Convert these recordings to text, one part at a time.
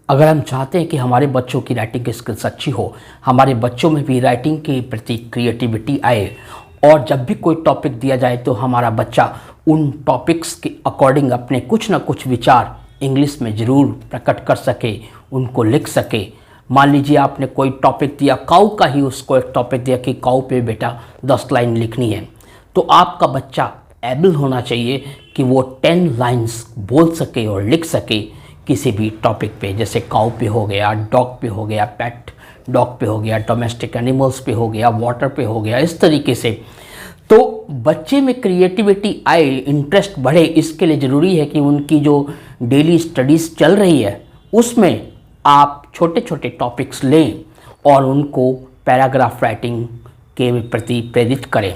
अगर हम चाहते हैं कि हमारे बच्चों की राइटिंग स्किल्स अच्छी हो, हमारे बच्चों में भी राइटिंग के प्रति क्रिएटिविटी आए और जब भी कोई टॉपिक दिया जाए तो हमारा बच्चा उन टॉपिक्स के अकॉर्डिंग अपने कुछ ना कुछ विचार इंग्लिश में ज़रूर प्रकट कर सके, उनको लिख सके। मान लीजिए आपने कोई टॉपिक दिया, काऊ का ही उसको एक टॉपिक दिया कि काऊ पे बेटा 10 लाइन लिखनी है, तो आपका बच्चा एबल होना चाहिए कि वो 10 लाइन्स बोल सके और लिख सके किसी भी टॉपिक पे, जैसे काऊ पे हो गया, डॉग पे हो गया, पेट डॉग पे हो गया, डोमेस्टिक एनिमल्स पे हो गया, वाटर पे हो गया, इस तरीके से। तो बच्चे में क्रिएटिविटी आए, इंटरेस्ट बढ़े, इसके लिए ज़रूरी है कि उनकी जो डेली स्टडीज़ चल रही है उसमें आप छोटे छोटे टॉपिक्स लें और उनको पैराग्राफ राइटिंग के प्रति प्रेरित करें।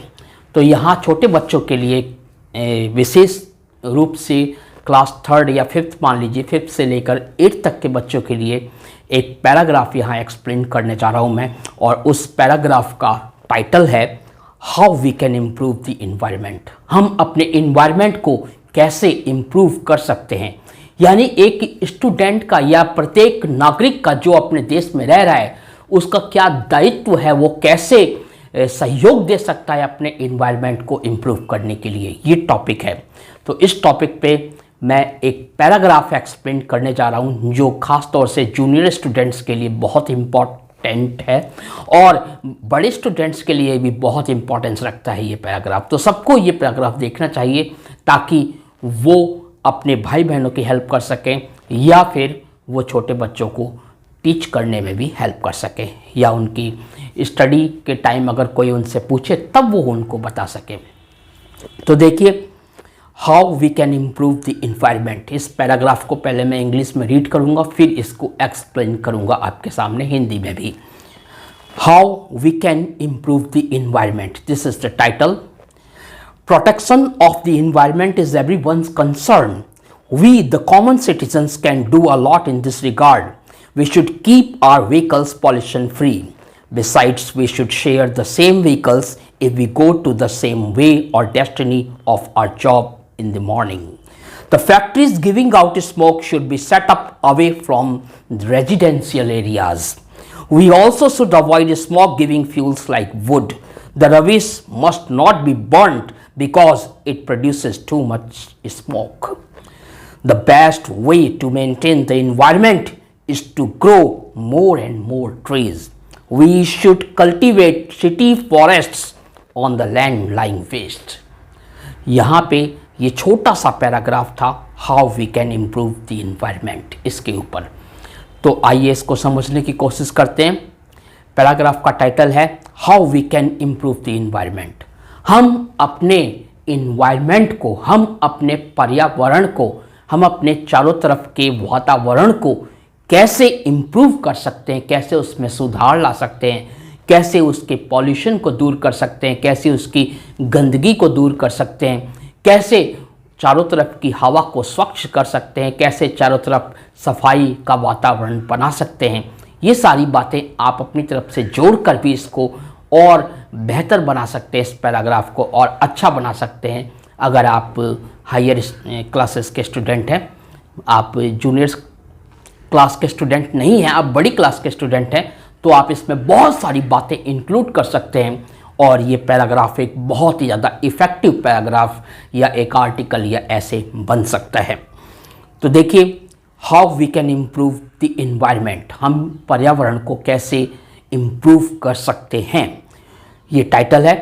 तो यहाँ छोटे बच्चों के लिए विशेष रूप से क्लास 3rd या 5th, मान लीजिए 5th से लेकर 8th तक के बच्चों के लिए एक पैराग्राफ यहाँ एक्सप्लेन करने जा रहा हूँ मैं, और उस पैराग्राफ का टाइटल है how we can improve the environment. हम अपने इन्वायरमेंट को कैसे इम्प्रूव कर सकते हैं, यानी एक स्टूडेंट का या प्रत्येक नागरिक का जो अपने देश में रह रहा है उसका क्या दायित्व है, वो कैसे सहयोग दे सकता है अपने इन्वायरमेंट को इम्प्रूव करने के लिए, ये टॉपिक है। तो इस टॉपिक पे मैं एक पैराग्राफ एक्सप्लेन करने जा रहा हूँ जो ख़ास तौर से जूनियर स्टूडेंट्स के लिए बहुत इम्पॉर्टेंट है और बड़े स्टूडेंट्स के लिए भी बहुत इम्पोर्टेंस रखता है ये पैराग्राफ। तो सबको ये पैराग्राफ देखना चाहिए ताकि वो अपने भाई बहनों की हेल्प कर सकें या फिर वो छोटे बच्चों को टीच करने में भी हेल्प कर सके, या उनकी स्टडी के टाइम अगर कोई उनसे पूछे तब वो उनको बता सके। तो देखिए, how we can improve the environment. इस पैराग्राफ को पहले मैं इंग्लिश में रीड करूँगा, फिर इसको एक्सप्लेन करूँगा आपके सामने हिंदी में भी। How we can improve the environment, this is the title. Protection of the environment is everyone's concern. We, the common citizens, can do a lot in this regard. We should keep our vehicles pollution free. Besides, we should share the same vehicles if we go to the same way or destiny of our job in the morning. The factories giving out smoke should be set up away from the residential areas. We also should avoid smoke giving fuels like wood. The rubbish must not be burnt because it produces too much smoke. The best way to maintain the environment is to grow more and more trees. We should cultivate city forests on the land lying waste. यहाँ पे ये छोटा सा paragraph था how we can improve the environment, इसके ऊपर। तो आइए इसको समझने की कोशिश करते हैं। पैराग्राफ का टाइटल है how we can improve the environment. हम अपने इन्वायरमेंट को, हम अपने पर्यावरण को, हम अपने चारों तरफ के वातावरण को कैसे इम्प्रूव कर सकते हैं, कैसे उसमें सुधार ला सकते हैं, कैसे उसके पॉल्यूशन को दूर कर सकते हैं, कैसे उसकी गंदगी को दूर कर सकते हैं, कैसे चारों तरफ की हवा को स्वच्छ कर सकते हैं, कैसे चारों तरफ सफाई का वातावरण बना सकते हैं। ये सारी बातें आप अपनी तरफ से जोड़कर भी इसको और बेहतर बना सकते हैं, इस पैराग्राफ को और अच्छा बना सकते हैं। अगर आप हायर क्लासेस के स्टूडेंट हैं, आप जूनियर क्लास के स्टूडेंट नहीं हैं, आप बड़ी क्लास के स्टूडेंट हैं, तो आप इसमें बहुत सारी बातें इंक्लूड कर सकते हैं और ये पैराग्राफ एक बहुत ही ज़्यादा इफ़ेक्टिव पैराग्राफ या एक आर्टिकल या ऐसे बन सकता है। तो देखिए, how we can improve the environment, हम पर्यावरण को कैसे इम्प्रूव कर सकते हैं। ये टाइटल है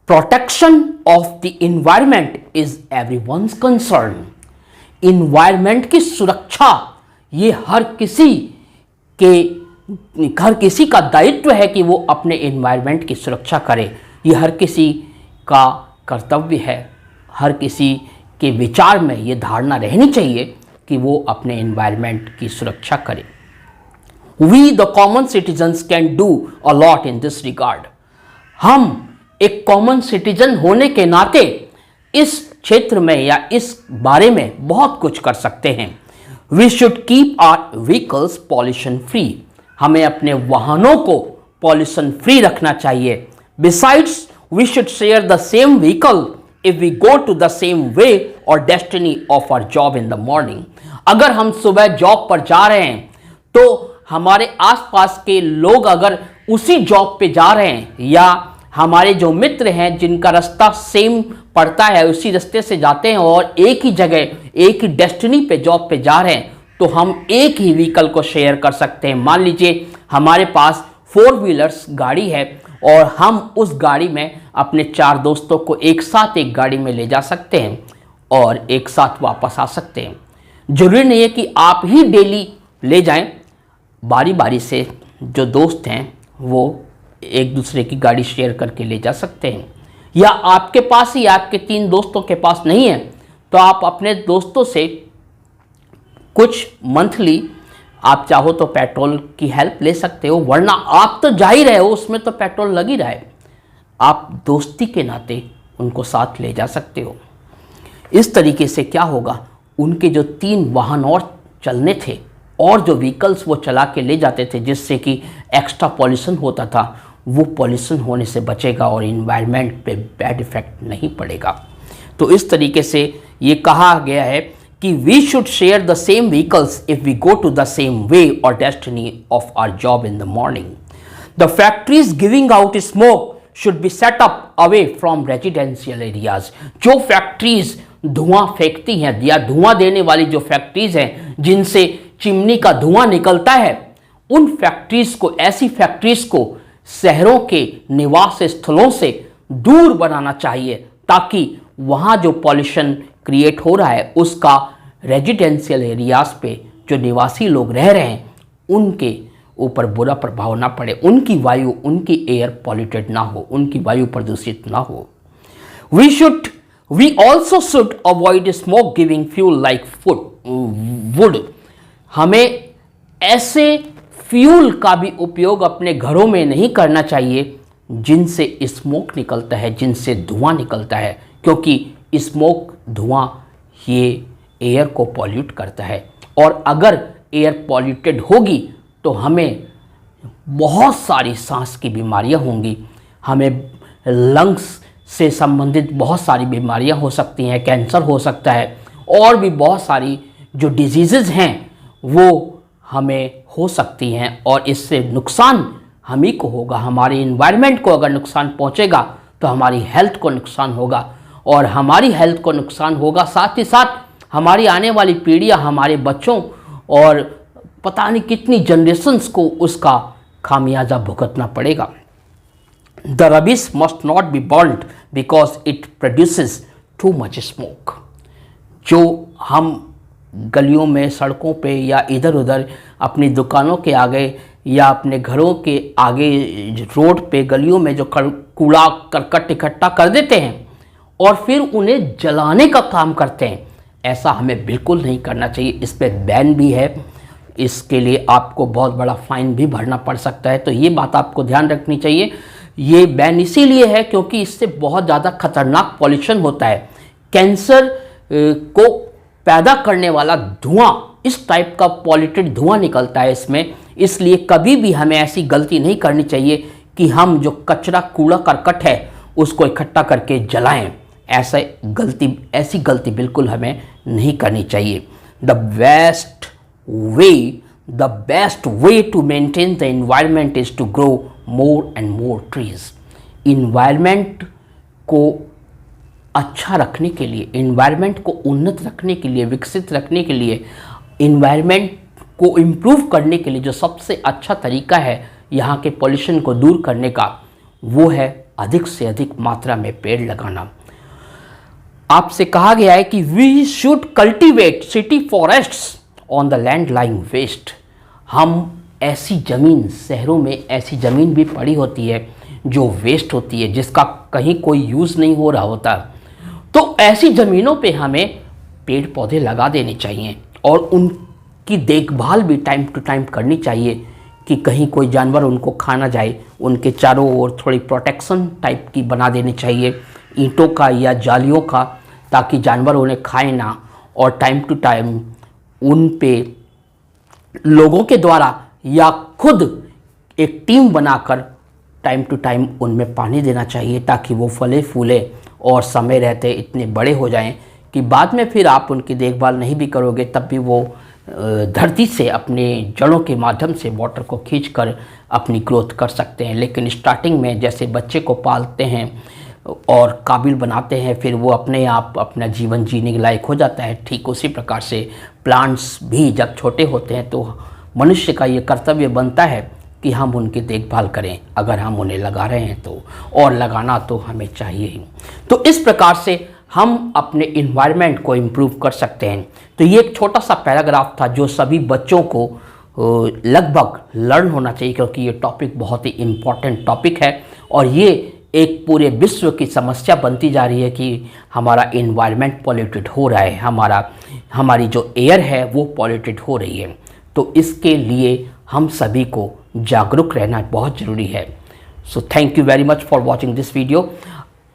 protection of the environment is everyone's concern. Environment की सुरक्षा ये हर किसी का दायित्व है कि वो अपने इन्वायरमेंट की सुरक्षा करे। ये हर किसी का कर्तव्य है, हर किसी के विचार में ये धारणा रहनी चाहिए कि वो अपने इन्वायरमेंट की सुरक्षा करे। We the common citizens can do a lot in this regard. हम एक कॉमन सिटीजन होने के नाते इस क्षेत्र में या इस बारे में बहुत कुछ कर सकते हैं। We should keep our vehicles pollution free. हमें अपने वाहनों को पॉल्यूशन फ्री रखना चाहिए। Besides, we should share the same vehicle if we go to the same way or destiny of our job in the morning. अगर हम सुबह job पर जा रहे हैं तो हमारे आसपास के लोग अगर उसी जॉब पे जा रहे हैं, या हमारे जो मित्र हैं जिनका रास्ता सेम पड़ता है, उसी रास्ते से जाते हैं और एक ही जगह एक ही डेस्टिनी पे जॉब पे जा रहे हैं, तो हम एक ही व्हीकल को शेयर कर सकते हैं। मान लीजिए हमारे पास 4 व्हीलर्स गाड़ी है और हम उस गाड़ी में अपने 4 दोस्तों को एक साथ एक गाड़ी में ले जा सकते हैं और एक साथ वापस आ सकते हैं। जरूरी नहीं है कि आप ही डेली ले जाएं, बारी बारी से जो दोस्त हैं वो एक दूसरे की गाड़ी शेयर करके ले जा सकते हैं। या आपके पास ही आपके 3 दोस्तों के पास नहीं है तो आप अपने दोस्तों से कुछ मंथली आप चाहो तो पेट्रोल की हेल्प ले सकते हो, वरना आप तो जा ही रहे हो, उसमें तो पेट्रोल लग ही रहा है, आप दोस्ती के नाते उनको साथ ले जा सकते हो। इस तरीके से क्या होगा, उनके जो 3 वाहन और चलने थे और जो व्हीकल्स वो चला के ले जाते थे जिससे कि एक्स्ट्रा पॉल्यूशन होता था, वो पॉल्यूशन होने से बचेगा और इन्वायरमेंट पे बैड इफेक्ट नहीं पड़ेगा। तो इस तरीके से ये कहा गया है कि we should share the same vehicles if we go to the same way और destiny of our job in the morning. The factories giving out smoke should be set up away from residential areas. जो factories धुआं फेंकती हैं या धुआं देने वाली जो फैक्ट्रीज हैं जिनसे चिमनी का धुआं निकलता है, उन फैक्ट्रीज को, ऐसी फैक्ट्रीज को शहरों के निवास स्थलों से दूर बनाना चाहिए ताकि वहाँ जो पॉल्यूशन क्रिएट हो रहा है उसका रेजिडेंशियल एरियाज पे जो निवासी लोग रह रहे हैं उनके ऊपर बुरा प्रभाव ना पड़े, उनकी वायु, उनकी एयर पॉल्यूटेड ना हो, उनकी वायु प्रदूषित ना हो। We also should avoid smoke giving fuel like wood। हमें ऐसे फ्यूल का भी उपयोग अपने घरों में नहीं करना चाहिए जिनसे स्मोक निकलता है, जिनसे धुआं निकलता है, क्योंकि स्मोक, धुआं ये एयर को पॉल्यूट करता है और अगर एयर पॉल्यूटेड होगी तो हमें बहुत सारी सांस की बीमारियां होंगी, हमें लंग्स से संबंधित बहुत सारी बीमारियां हो सकती हैं, कैंसर हो सकता है और भी बहुत सारी जो डिजीज़ हैं वो हमें हो सकती हैं और इससे नुकसान हम ही को होगा। हमारे इन्वायरमेंट को अगर नुकसान पहुंचेगा तो हमारी हेल्थ को नुकसान होगा और हमारी हेल्थ को नुकसान होगा, साथ ही साथ हमारी आने वाली पीढ़ियां, हमारे बच्चों और पता नहीं कितनी जनरेशन्स को उसका खामियाजा भुगतना पड़ेगा। The rubbish must not be burnt because it produces too much smoke। जो हम गलियों में, सड़कों पे या इधर उधर अपनी दुकानों के आगे या अपने घरों के आगे रोड पे, गलियों में जो कूड़ा करकट इकट्ठा कर देते हैं और फिर उन्हें जलाने का काम करते हैं, ऐसा हमें बिल्कुल नहीं करना चाहिए। इस पर बैन भी है, इसके लिए आपको बहुत बड़ा फाइन भी भरना पड़ सकता है। तो ये बात आपको ध्यान रखनी चाहिए। ये बैन इसीलिए है क्योंकि इससे बहुत ज़्यादा खतरनाक पॉल्यूशन होता है। कैंसर को पैदा करने वाला धुआं, इस टाइप का पॉल्यूटेड धुआं निकलता है इसमें। इसलिए कभी भी हमें ऐसी गलती नहीं करनी चाहिए कि हम जो कचरा, कूड़ा करकट है उसको इकट्ठा करके जलाएं। ऐसी गलती बिल्कुल हमें नहीं करनी चाहिए। The best way to maintain the environment is to grow more and more trees. Environment को अच्छा रखने के लिए, इन्वायरमेंट को उन्नत रखने के लिए, विकसित रखने के लिए, इन्वायरमेंट को इम्प्रूव करने के लिए जो सबसे अच्छा तरीका है यहाँ के पॉल्यूशन को दूर करने का, वो है अधिक से अधिक मात्रा में पेड़ लगाना। आपसे कहा गया है कि we should cultivate city forests on the land lying waste. हम ऐसी ज़मीन, शहरों में ऐसी ज़मीन भी पड़ी होती है जो वेस्ट होती है, जिसका कहीं कोई यूज़ नहीं हो रहा होता, तो ऐसी ज़मीनों पे हमें पेड़ पौधे लगा देने चाहिए और उनकी देखभाल भी टाइम टू टाइम करनी चाहिए कि कहीं कोई जानवर उनको खा ना जाए। उनके चारों ओर थोड़ी प्रोटेक्शन टाइप की बना देनी चाहिए, ईंटों का या जालियों का, ताकि जानवर उन्हें खाए ना। और टाइम टू टाइम उन पे लोगों के द्वारा या खुद एक टीम बनाकर टाइम टू टाइम उनमें पानी देना चाहिए ताकि वो फले फूले और समय रहते इतने बड़े हो जाएं कि बाद में फिर आप उनकी देखभाल नहीं भी करोगे तब भी वो धरती से अपने जड़ों के माध्यम से वाटर को खींचकर अपनी ग्रोथ कर सकते हैं। लेकिन स्टार्टिंग में जैसे बच्चे को पालते हैं और काबिल बनाते हैं, फिर वो अपने आप अपना जीवन जीने के लायक हो जाता है, ठीक उसी प्रकार से प्लांट्स भी जब छोटे होते हैं तो मनुष्य का ये कर्तव्य बनता है कि हम उनकी देखभाल करें, अगर हम उन्हें लगा रहे हैं तो, और लगाना तो हमें चाहिए ही। तो इस प्रकार से हम अपने इन्वायरमेंट को इम्प्रूव कर सकते हैं। तो ये एक छोटा सा पैराग्राफ था जो सभी बच्चों को लगभग लर्न होना चाहिए, क्योंकि ये टॉपिक बहुत ही इम्पॉर्टेंट टॉपिक है और ये एक पूरे विश्व की समस्या बनती जा रही है कि हमारा इन्वायरमेंट पॉल्यूटेड हो रहा है, हमारी जो एयर है वो पॉल्यूटेड हो रही है। तो इसके लिए हम सभी को जागरूक रहना बहुत ज़रूरी है। So thank you very much for watching this video.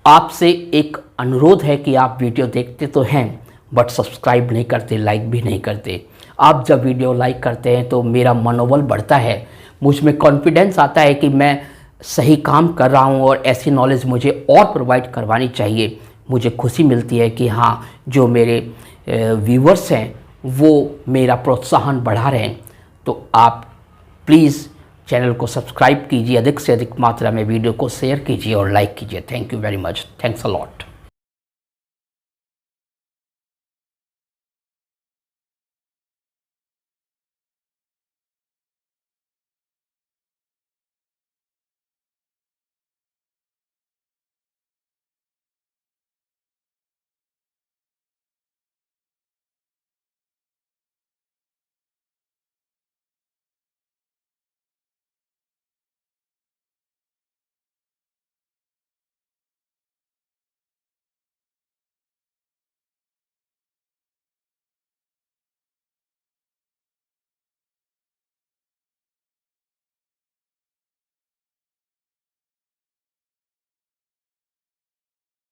आपसे एक अनुरोध है कि आप वीडियो देखते तो हैं बट सब्सक्राइब नहीं करते, लाइक भी नहीं करते। आप जब वीडियो लाइक करते हैं तो मेरा मनोबल बढ़ता है, मुझ में कॉन्फिडेंस आता है कि मैं सही काम कर रहा हूं और ऐसी नॉलेज मुझे और प्रोवाइड करवानी चाहिए। मुझे खुशी मिलती है कि हाँ, जो मेरे व्यूवर्स हैं वो मेरा प्रोत्साहन बढ़ा रहे हैं। तो आप प्लीज़ चैनल को सब्सक्राइब कीजिए, अधिक से अधिक मात्रा में वीडियो को शेयर कीजिए और लाइक कीजिए। Thank you very much, thanks a lot.